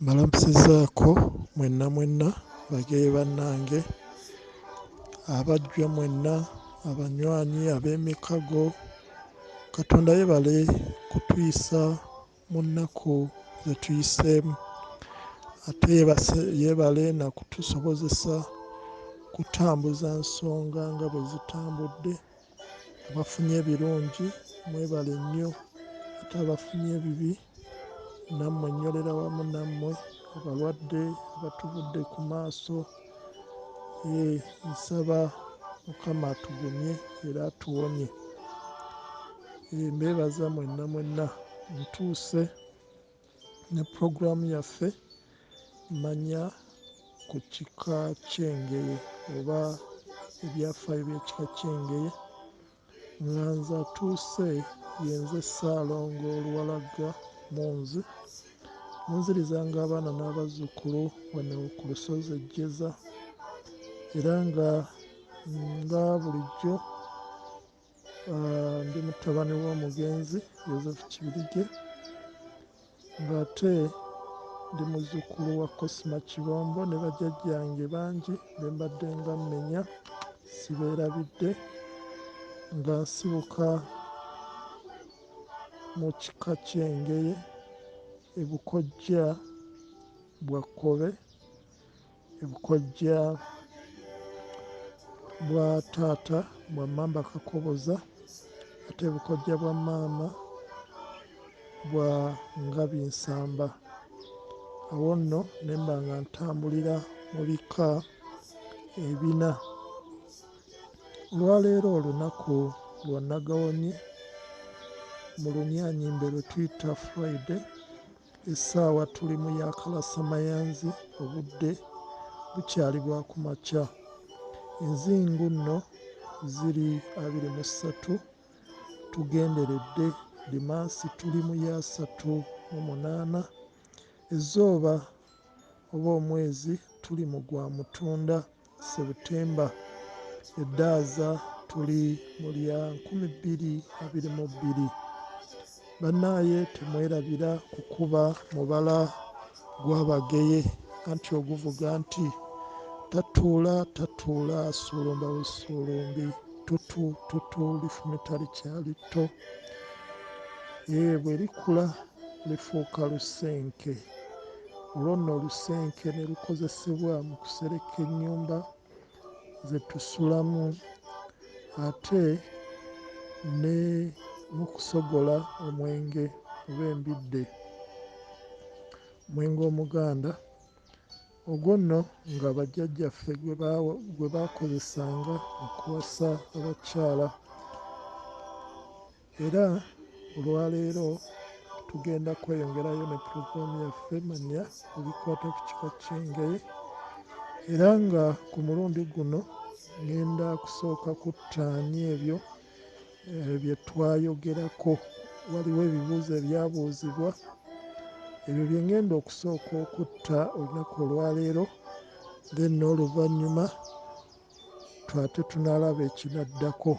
Mbalambusizaako mwenna Abageye bannange, abajjwa mwenna, abanywanyi, ab'emikago. Katonda yeebale kutuyisa mu nnaku ze tuyiseemu, ate yeebale na kutusobozesa kutambuza nsonga nga bwe zitambudde. Abafunye ebirungi mwebale nnyo, ate abafunye ebibi nammwe nnyolera wamu nammwe, abalwadde abatuvudde ku maaso, nsaba Mukama atugumye era atuwonye. Mbeebaza mwenna. Ntuuse ne pulogulaamu yaffe Manya ku kika ky'Engeye oba ebyafaayo by'ekika ky'Engeye, nga nze atuuse ye nze Ssalongo Luwalaga Munzi, munzirizanga abaana n'abazzukulu wano ku lusozi Ejjeza, era nga bulijjo ndi mutabani w'omugenzi Yozefu Kibirige, ng'ate ndi muzzukulu wa Kosima Kibombo ne bajjajjange bangi be mbadde nga mmenya sibeerabidde, nga nsibuka mu kika ky'Engeye Ebukojja bwa Kkobe, Ebukojja bwa taata bwa Mamba Kakoboza, ate Ebukojja bwa maama bwa Ngabinsamba. Awo nno ne mba nga ntambulira mu bika ebina. Olwaleero olunaku lwa Nagawonye mu lunyaanyimbe lwe tuyita Friday, essaawa tuli mu yakalasa-mayanzi, obudde bukyali bwa ku makya. Enzingu nno ziri 23, tugenderedde Dimansi tuli mu ya 38, ezzooba oba omwezi tuli mu gwa Mutunda Septemba, eddaaza tuli mu lya 2022. Bannaaye temwerabira kukuba mubala gw'Abageye, anti oguvuga nti tatuula assulumba bussulumbi, tutu lifumita likyali tto. Bwe likula lifuuka lusenke. Olwo nno olusenke ne lukozesebwa mu kusereka ennyumba ze tusulamu, ate ne mu kusogola omwenge oba embidde, omwenge omuganda. Ogwo nno nga bajjajjaffe gwe baakozesanga okuwasa abakyala. Era olwaleero tugenda kweyongerayo ne pulogulaamu yaffe Manya ebikwata ku kika ky'Engeye, era nga ku mulundi guno ngenda kusooka kuttaanya ebyo bye twayogerako. Waliwo ebibuuzo ebyabuuzibwa, ebyo bye ngenda okusooka okutta olunaku olwaleero, then n'oluvannyuma ate tunaalaba ekinaddako.